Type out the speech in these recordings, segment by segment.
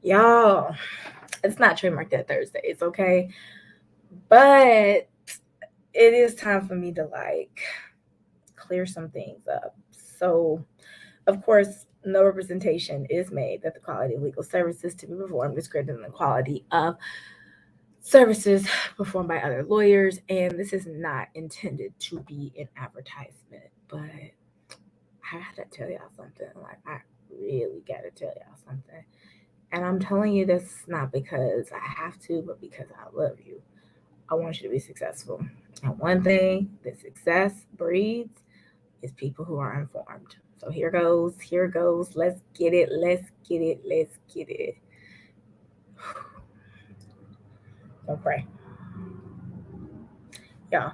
Y'all, it's not Trademark that Thursday. It's okay. But it is time for me to clear some things up. So, of course, no representation is made that the quality of legal services to be performed is greater than the quality of services performed by other lawyers. And this is not intended to be an advertisement. But I gotta tell y'all something. I really gotta tell y'all something. And I'm telling you this not because I have to, but because I love you. I want you to be successful. And one thing that success breeds is people who are informed. So here goes, here goes. Let's get it, let's get it, let's get it. Don't pray, y'all.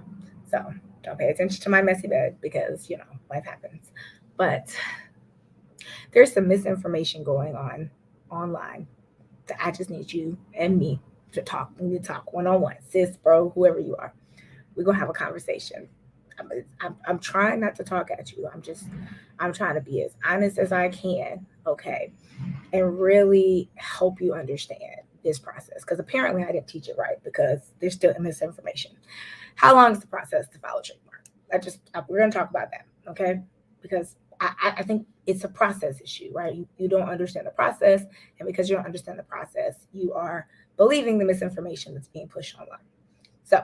So don't pay attention to my messy bed because, life happens. But there's some misinformation going on online that I just need you and me to talk. We need to talk one on one, sis, bro, whoever you are. We're gonna have a conversation. I'm trying not to talk at you. I'm trying to be as honest as I can, okay, and really help you understand this process. Because apparently I didn't teach it right because there's still misinformation. How long is the process to file a trademark? We're gonna talk about that, okay? Because I think it's a process issue, right? You don't understand the process, and because you don't understand the process, you are believing the misinformation that's being pushed online. So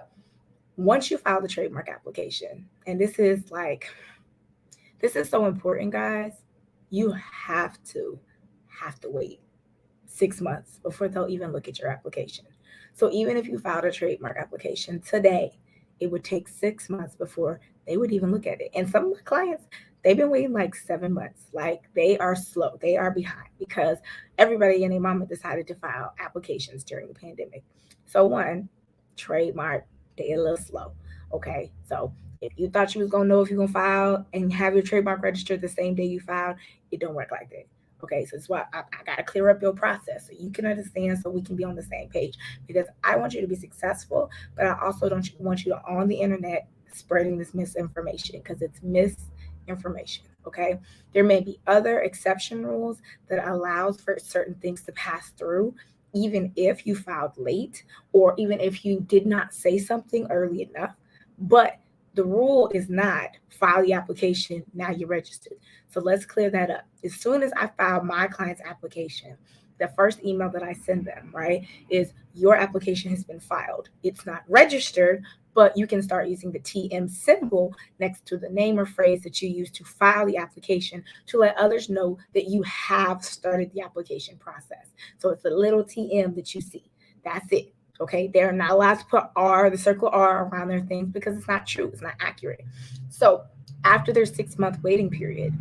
once you file the trademark application, and this is so important, guys, you have to wait 6 months before they'll even look at your application. So even if you filed a trademark application today, it would take 6 months before they would even look at it. And some of my clients, they've been waiting like 7 months. Like they are slow, they are behind because everybody and their mama decided to file applications during the pandemic. So one, trademark, they a little slow. Okay, so if you thought you was gonna know if you're gonna file and have your trademark registered the same day you filed, it don't work like that. Okay, so that's why I got to clear up your process so you can understand, so we can be on the same page. Because I want you to be successful, but I also don't want you to on the internet spreading this misinformation because it's misinformation. Okay, there may be other exception rules that allows for certain things to pass through, even if you filed late or even if you did not say something early enough. But the rule is not file the application, now you're registered. So let's clear that up. As soon as I file my client's application, the first email that I send them, right, is your application has been filed. It's not registered, but you can start using the TM symbol next to the name or phrase that you use to file the application to let others know that you have started the application process. So it's a little TM that you see. That's it. Okay, they're not allowed to put R, the circle R around their things because it's not true, it's not accurate. So after their 6 month waiting period,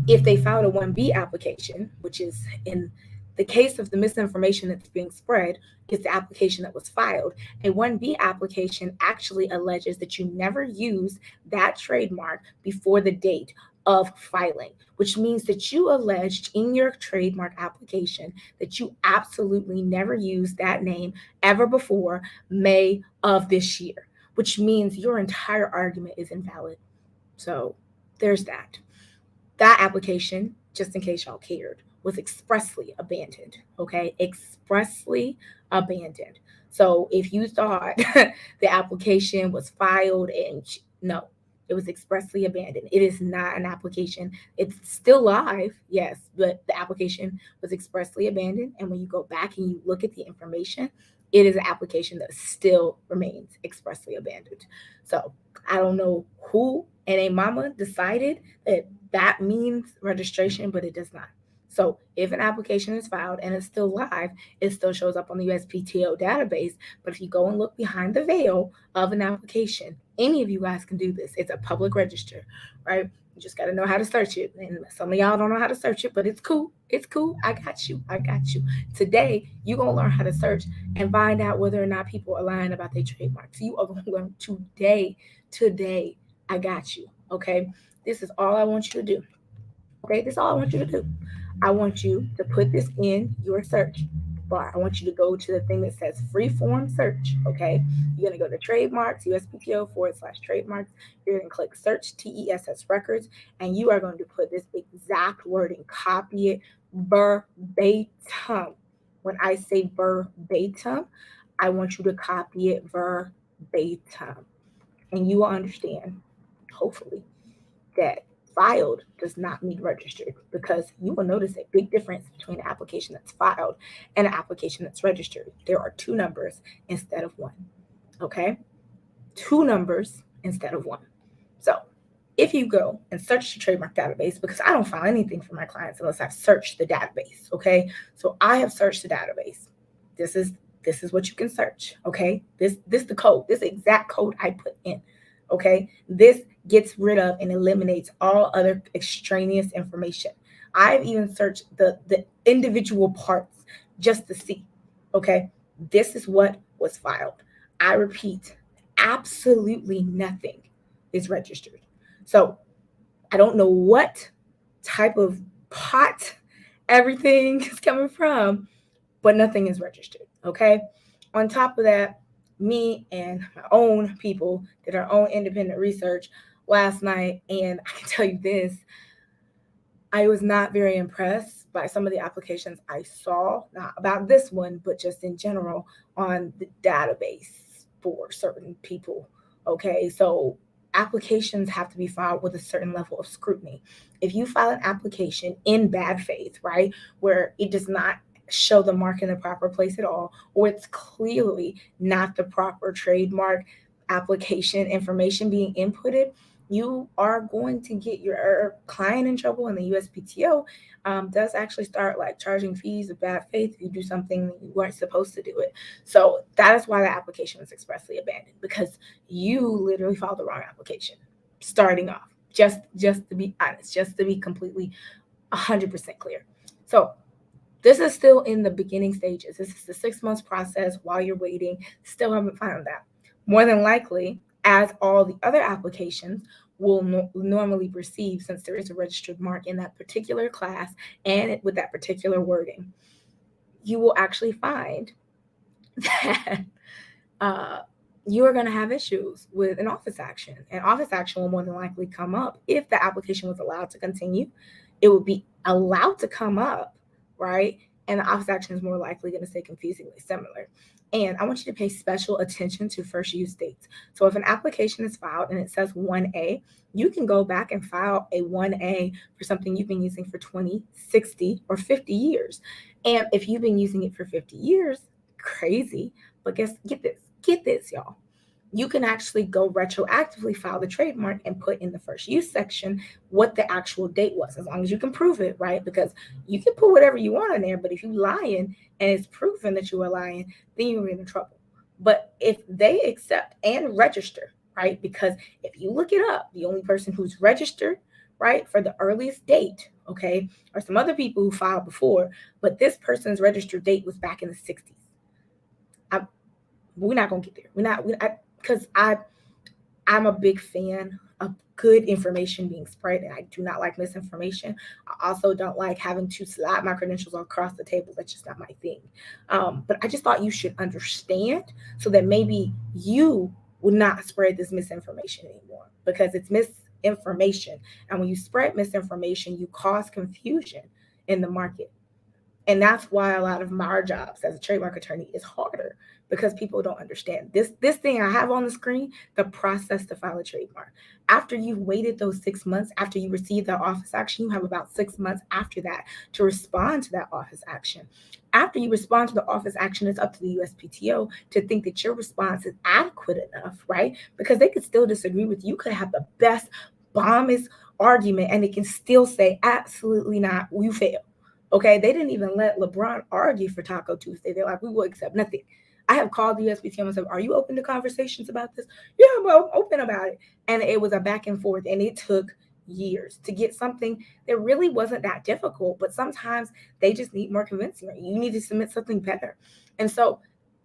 if they filed a 1B application, which is in the case of the misinformation that's being spread, is the application that was filed. A 1B application actually alleges that you never used that trademark before the date of filing, which means that you alleged in your trademark application that you absolutely never used that name ever before May of this year, which means your entire argument is invalid. So there's that. That application, just in case y'all cared, was expressly abandoned. Okay, expressly abandoned. So if you thought the application was filed and no, it was expressly abandoned. It is not an application. It's still live, yes, but the application was expressly abandoned. And when you go back and you look at the information, it is an application that still remains expressly abandoned. So I don't know who and a mama decided that that means registration, but it does not. So if an application is filed and it's still live, it still shows up on the USPTO database. But if you go and look behind the veil of an application, any of you guys can do this. It's a public register, right? You just got to know how to search it. And some of y'all don't know how to search it, but it's cool. It's cool. I got you. I got you. Today, you're going to learn how to search and find out whether or not people are lying about their trademarks. You are going to learn today. Today, I got you. Okay. This is all I want you to do. Okay. This is all I want you to do. I want you to put this in your search bar. I want you to go to the thing that says free form search. Okay. You're going to go to trademarks, USPTO /trademarks. You're going to click search TESS records, and you are going to put this exact wording, copy it verbatim. When I say verbatim, I want you to copy it verbatim. And you will understand, hopefully, that filed does not mean registered, because you will notice a big difference between an application that's filed and an application that's registered. There are two numbers instead of one. Okay? Two numbers instead of one. So if you go and search the trademark database, because I don't file anything for my clients unless I've searched the database. Okay. So I have searched the database. This is what you can search. Okay. This the code. This exact code I put in. Okay. This gets rid of and eliminates all other extraneous information. I've even searched the individual parts just to see. Okay. This is what was filed. I repeat, absolutely nothing is registered. So I don't know what type of pot everything is coming from, but nothing is registered. Okay. On top of that, me and my own people did our own independent research last night. And I can tell you this, I was not very impressed by some of the applications I saw, not about this one, but just in general on the database for certain people. Okay, so applications have to be filed with a certain level of scrutiny. If you file an application in bad faith, right, where it does not show the mark in the proper place at all, or it's clearly not the proper trademark application information being inputted, you are going to get your client in trouble. And the USPTO does actually start like charging fees of bad faith if you do something you weren't supposed to do it. So that is why the application was expressly abandoned, because you literally filed the wrong application starting off. Just to be honest, just to be completely 100% clear. So this is still in the beginning stages. This is the 6 months process while you're waiting. Still haven't found that. More than likely, as all the other applications will normally receive, since there is a registered mark in that particular class and with that particular wording, you will actually find that you are going to have issues with an office action. An office action will more than likely come up if the application was allowed to continue. It would be allowed to come up, right? And the office action is more likely going to stay confusingly similar. And I want you to pay special attention to first use dates. So if an application is filed and it says 1A, you can go back and file a 1A for something you've been using for 20, 60, or 50 years. And if you've been using it for 50 years, crazy. But get this, y'all. You can actually go retroactively file the trademark and put in the first use section what the actual date was, as long as you can prove it, right? Because you can put whatever you want in there, but if you're lying and it's proven that you are lying, then you're in trouble. But if they accept and register, right? Because if you look it up, the only person who's registered, right, for the earliest date, okay, are some other people who filed before, but this person's registered date was back in the 60s. We're not gonna get there. Because I'm a big fan of good information being spread, and I do not like misinformation. I also don't like having to slide my credentials across the table. That's just not my thing. But I just thought you should understand, so that maybe you would not spread this misinformation anymore, because it's misinformation. And when you spread misinformation, you cause confusion in the market. And that's why a lot of my jobs as a trademark attorney is harder, because people don't understand this thing I have on the screen, the process to file a trademark. After you've waited those 6 months, after you receive that office action, you have about 6 months after that to respond to that office action. After you respond to the office action, it's up to the USPTO to think that your response is adequate enough, right? Because they could still disagree with you. You could have the best, bombest argument, and it can still say, absolutely not, you fail. Okay, they didn't even let LeBron argue for Taco Tuesday. They're like, we will accept nothing. I have called the USPTO and said, are you open to conversations about this? Yeah, I'm open about it. And it was a back and forth, and it took years to get something that really wasn't that difficult, but sometimes they just need more convincing. You need to submit something better. And so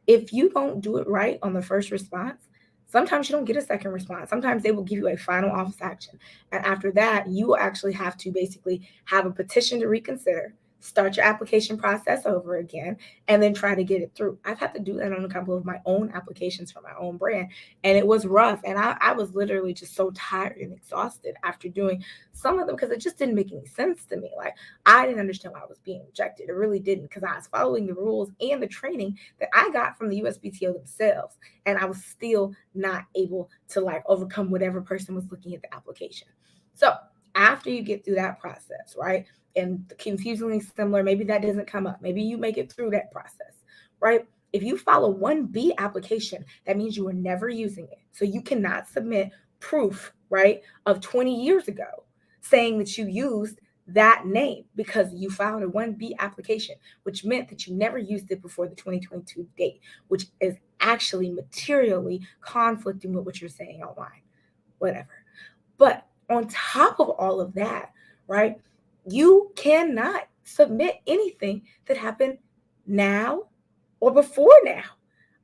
if you don't do it right on the first response, sometimes you don't get a second response. Sometimes they will give you a final office action. And after that, you will actually have to basically have a petition to reconsider, start your application process over again, and then try to get it through. I've had to do that on a couple of my own applications for my own brand, and it was rough. And I was literally just so tired and exhausted after doing some of them because it just didn't make any sense to me. Like, I didn't understand why I was being rejected. It really didn't, because I was following the rules and the training that I got from the USPTO themselves, and I was still not able to like overcome whatever person was looking at the application. So after you get through that process, right? And confusingly similar, maybe that doesn't come up. Maybe you make it through that process, right? If you file a 1B application, that means you were never using it. So you cannot submit proof, right, of 20 years ago saying that you used that name because you filed a 1B application, which meant that you never used it before the 2022 date, which is actually materially conflicting with what you're saying online, whatever. But on top of all of that, right, you cannot submit anything that happened now or before now,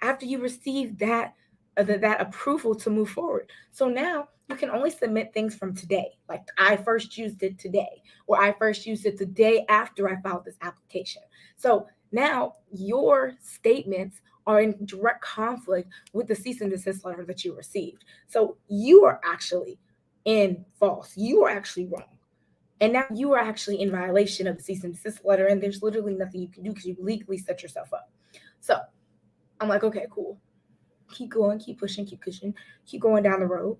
after you receive that approval to move forward. So now you can only submit things from today, like I first used it today, or I first used it the day after I filed this application. So now your statements are in direct conflict with the cease and desist letter that you received. So you are actually in false. You are actually wrong. And now you are actually in violation of the cease and desist letter, and there's literally nothing you can do because you legally set yourself up. So I'm like, okay, cool. Keep going, keep pushing, keep going down the road.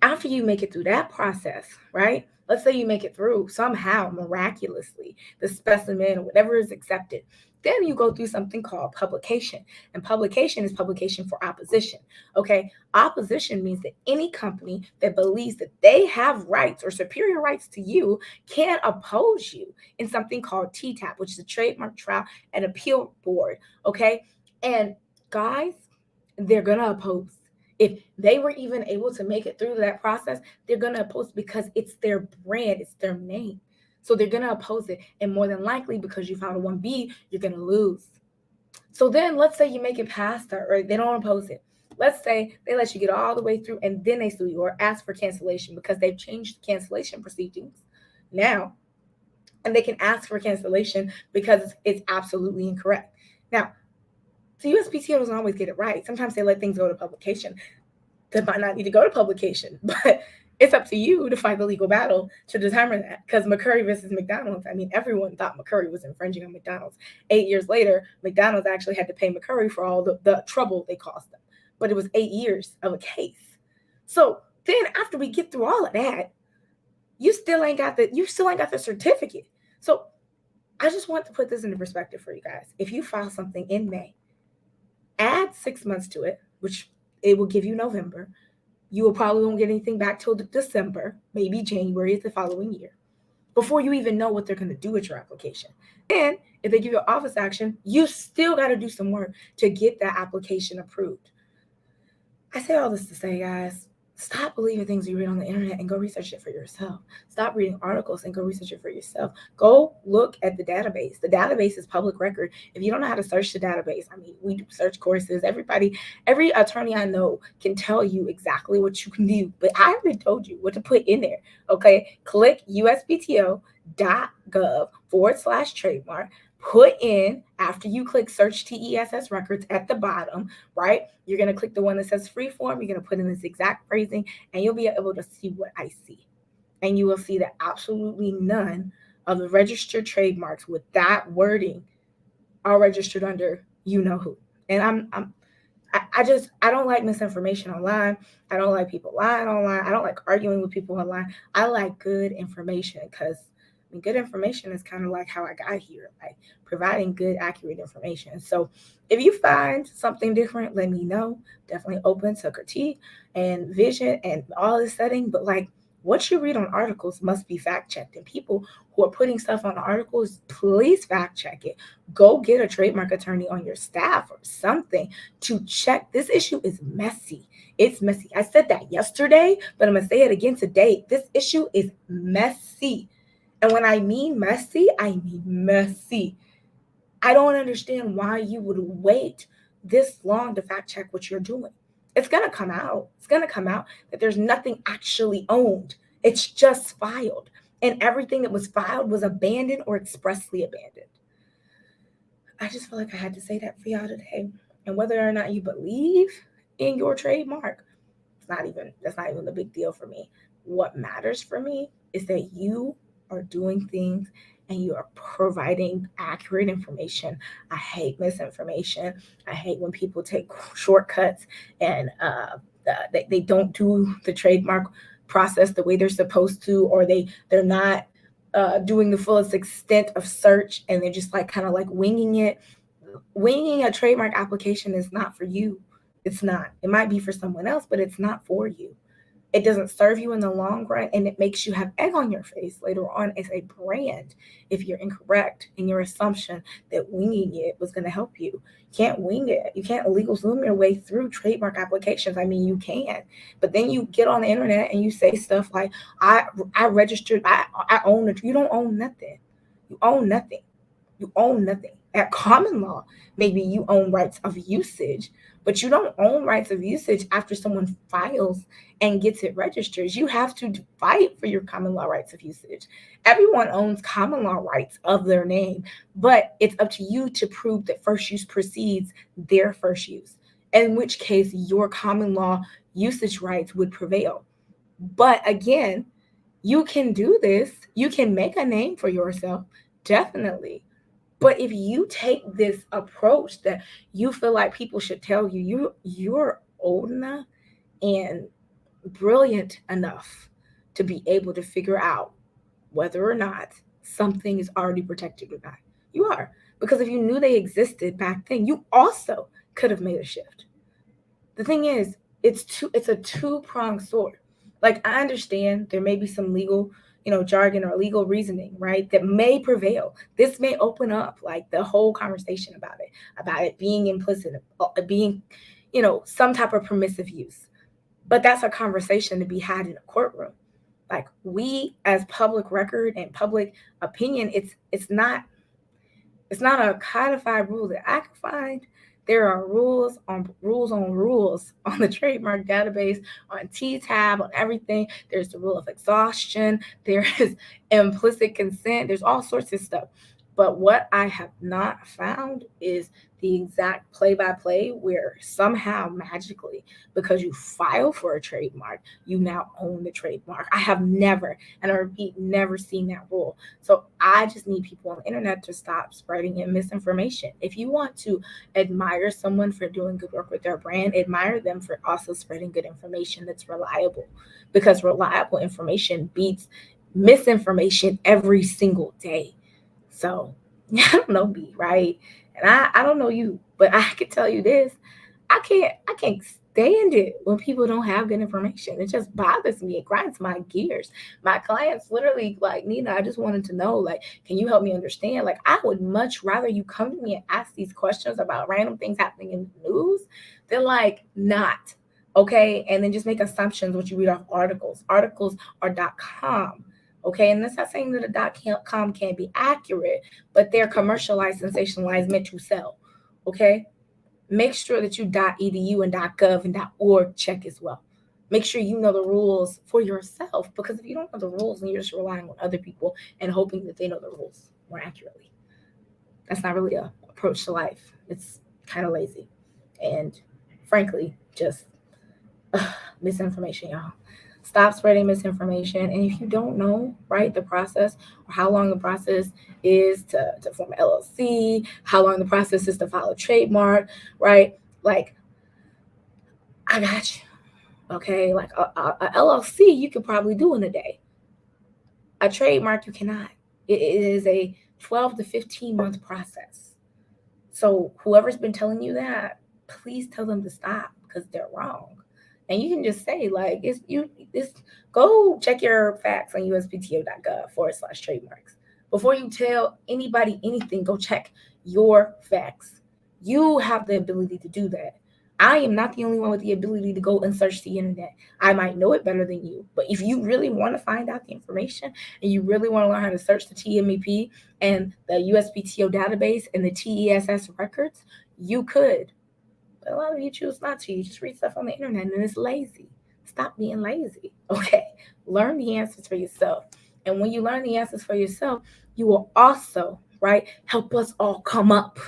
After you make it through that process, right? Let's say you make it through somehow, miraculously, the specimen or whatever is accepted. Then you go through something called publication. And publication is publication for opposition. Okay. Opposition means that any company that believes that they have rights or superior rights to you can oppose you in something called TTAP, which is a Trademark Trial and Appeal Board. Okay. And guys, they're going to oppose. If they were even able to make it through that process, they're going to oppose because it's their brand, it's their name. So they're going to oppose it. And more than likely, because you found a 1B, you're going to lose. So then let's say you make it past that, or they don't oppose it. Let's say they let you get all the way through and then they sue you or ask for cancellation because they've changed the cancellation proceedings now. And they can ask for cancellation because it's absolutely incorrect. Now, the USPTO doesn't always get it right. Sometimes they let things go to publication that might not need to go to publication, but it's up to you to fight the legal battle to determine that. Because McCurry versus McDonald's, I mean, everyone thought McCurry was infringing on McDonald's. 8 years later, McDonald's actually had to pay McCurry for all the trouble they caused them. But it was 8 years of a case. So then after we get through all of that, you still ain't got the certificate. So I just want to put this into perspective for you guys. If you file something in May, add 6 months to it, which it will give you November. You will probably won't get anything back till December, maybe January of the following year, before you even know what they're going to do with your application. And if they give you office action, you still got to do some work to get that application approved. I say all this to say, guys, stop believing things you read on the internet and go research it for yourself. Stop reading articles and go research it for yourself. Go look at the database. The database is public record. If you don't know how to search the database, I mean, we do search courses. Every attorney I know can tell you exactly what you can do, but I already told you what to put in there. Okay, click uspto.gov/trademark. Put in, after you click search TESS records at the bottom, right? You're going to click the one that says free form. You're going to put in this exact phrasing and you'll be able to see what I see. And you will see that absolutely none of the registered trademarks with that wording are registered under you know who. And I don't like misinformation online. I don't like people lying online. I don't like arguing with people online. I like good information because good information is kind of like how I got here, like providing good, accurate information. So if you find something different, let me know. Definitely open to critique and vision and all this setting. But like what you read on articles must be fact checked. And people who are putting stuff on articles, please fact check it. Go get a trademark attorney on your staff or something to check. This issue is messy. It's messy. I said that yesterday, but I'm going to say it again today. This issue is messy. And when I mean messy, I mean messy. I don't understand why you would wait this long to fact check what you're doing. It's going to come out. It's going to come out that there's nothing actually owned. It's just filed. and everything that was filed was abandoned or expressly abandoned. I just feel like I had to say that for y'all today. And whether or not you believe in your trademark, that's not even the big deal for me. What matters for me is that you are doing things and you are providing accurate information. I hate misinformation. I hate when people take shortcuts and they don't do the trademark process the way they're supposed to, or they're not doing the fullest extent of search, and they're just like kind of like winging it. Winging a trademark application is not for you. It's not. It might be for someone else, but it's not for you. It doesn't serve you in the long run, and it makes you have egg on your face later on as a brand if you're incorrect in your assumption that winging it was going to help you. You can't wing it. You can't illegal zoom your way through trademark applications. I mean, you can, but then you get on the internet and you say stuff like, I registered, I own it. You don't own nothing. You own nothing. You own nothing. At common law, maybe you own rights of usage, but you don't own rights of usage after someone files and gets it registered. You have to fight for your common law rights of usage. Everyone owns common law rights of their name, but it's up to you to prove that first use precedes their first use, in which case your common law usage rights would prevail. But again, you can do this. You can make a name for yourself, definitely. But if you take this approach that you feel like people should tell you, you're old enough and brilliant enough to be able to figure out whether or not something is already protected or not. You are. Because if you knew they existed back then, you also could have made a shift. The thing is, it's a two-pronged sword. Like, I understand there may be some legal, jargon or legal reasoning, right, that may prevail. This may open up like the whole conversation about it being implicit, being, some type of permissive use. But that's a conversation to be had in a courtroom. Like, we as public record and public opinion, it's not a codified rule that I can find. There are rules on the trademark database, on T-tab, on everything. There's the rule of exhaustion. There is implicit consent. There's all sorts of stuff. But what I have not found is the exact play-by-play where somehow magically, because you file for a trademark, you now own the trademark. I have never, and I repeat, never seen that rule. So I just need people on the internet to stop spreading misinformation. If you want to admire someone for doing good work with their brand, admire them for also spreading good information that's reliable, because reliable information beats misinformation every single day. So I don't know me, right? And I don't know you, but I can tell you this. I can't stand it when people don't have good information. It just bothers me. It grinds my gears. My clients literally like, Nina, I just wanted to know, like, can you help me understand? Like, I would much rather you come to me and ask these questions about random things happening in the news than like not. Okay. And then just make assumptions what you read off articles. Articles are .com. Okay, and that's not saying that a .com can't be accurate, but they're commercialized, sensationalized, meant to sell. Okay, make sure that you .edu and .gov and .org check as well. Make sure you know the rules for yourself, because if you don't know the rules, then you're just relying on other people and hoping that they know the rules more accurately. That's not really a approach to life. It's kind of lazy, and frankly, just misinformation, y'all. Stop spreading misinformation. And if you don't know, right, the process or how long the process is to form an LLC, how long the process is to file a trademark, right? Like, I got you. Okay. Like a LLC, you could probably do in a day. A trademark, you cannot. It is a 12 to 15-month process. So whoever's been telling you that, please tell them to stop, because they're wrong. And you can just say, like, go check your facts on uspto.gov/trademarks. Before you tell anybody anything, go check your facts. You have the ability to do that. I am not the only one with the ability to go and search the internet. I might know it better than you, but if you really want to find out the information and you really want to learn how to search the TMEP and the USPTO database and the TESS records, you could. But a lot of you choose not to. You just read stuff on the internet and it's lazy. Stop being lazy. Okay. Learn the answers for yourself. And when you learn the answers for yourself, you will also, right, help us all come up,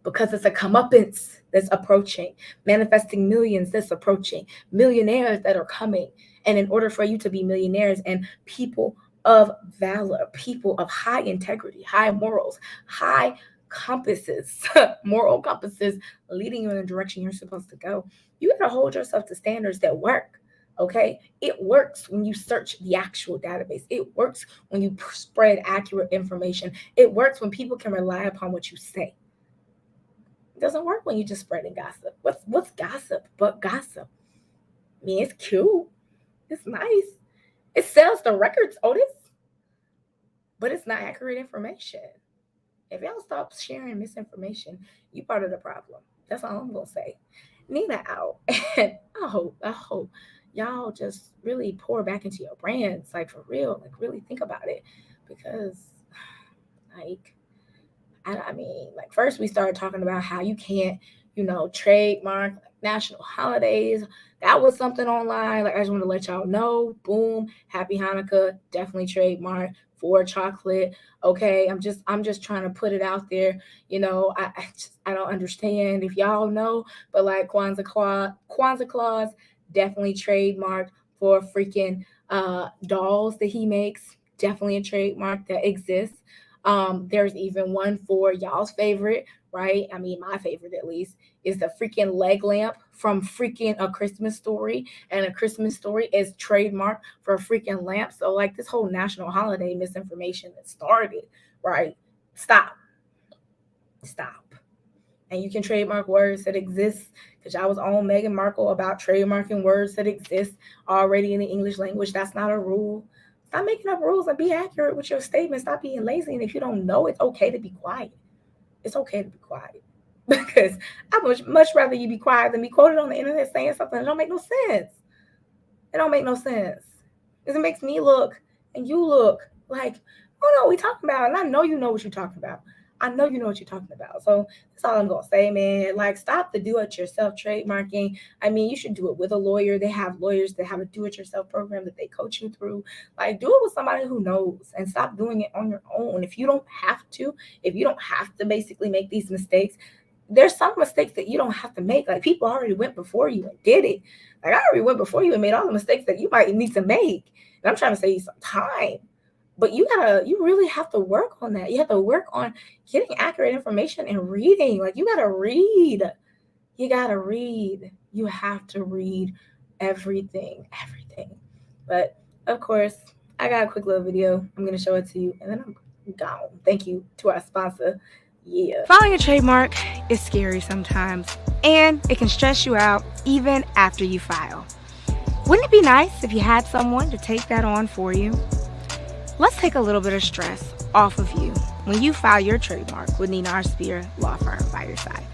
because it's a comeuppance that's approaching, manifesting millions that's approaching, millionaires that are coming. And in order for you to be millionaires and people of valor, people of high integrity, high morals, high compasses, moral compasses leading you in the direction you're supposed to go, you got to hold yourself to standards that work. Okay, it works when you search the actual database. It works when you spread accurate information. It works when people can rely upon what you say. It doesn't work when you just spreading gossip. What's gossip but gossip? I mean, it's cute, it's nice, it sells the records, Otis, but it's not accurate information. If y'all stop sharing misinformation, you part of the problem. That's all I'm gonna say. Nina out, and I hope y'all just really pour back into your brands, like for real, like really think about it, because like I mean, like first we started talking about how you can't, trademark national holidays. That was something online. Like I just want to let y'all know. Boom, happy Hanukkah, definitely trademark for chocolate. Okay, I'm just trying to put it out there. I don't understand if y'all know, but like Kwanzaa clause, definitely trademarked for freaking dolls that he makes. Definitely a trademark that exists. There's even one for y'all's favorite, right? I mean, my favorite at least is the freaking leg lamp from freaking A Christmas Story. And A Christmas Story is trademark for a freaking lamp. So, like, this whole national holiday misinformation that started, right? Stop. And you can trademark words that exist, because I was on Meghan Markle about trademarking words that exist already in the English language. That's not a rule. Stop making up rules and be accurate with your statements. Stop being lazy. And if you don't know, it's okay to be quiet. It's okay to be quiet. Because I would much rather you be quiet than be quoted on the internet saying something that don't make no sense. It don't make no sense. Because it makes me look and you look like, oh no, we talking about. And I know you know what you're talking about. I know you know what you're talking about. So that's all I'm gonna say, man. Like, stop the do-it-yourself trademarking. I mean, you should do it with a lawyer. They have lawyers that have a do-it-yourself program that they coach you through. Like, do it with somebody who knows, and stop doing it on your own. If you don't have to basically make these mistakes, there's some mistakes that you don't have to make. Like, people already went before you and did it. Like, I already went before you and made all the mistakes that you might need to make. And I'm trying to save you some time. But you really have to work on that. You have to work on getting accurate information and reading. Like, you gotta read. You have to read everything. But of course, I got a quick little video. I'm gonna show it to you, and then I'm gone. Thank you to our sponsor. Yeah. Filing a trademark is scary sometimes, and it can stress you out even after you file. Wouldn't it be nice if you had someone to take that on for you? Let's take a little bit of stress off of you when you file your trademark with Nina R. Spear Law Firm by your side.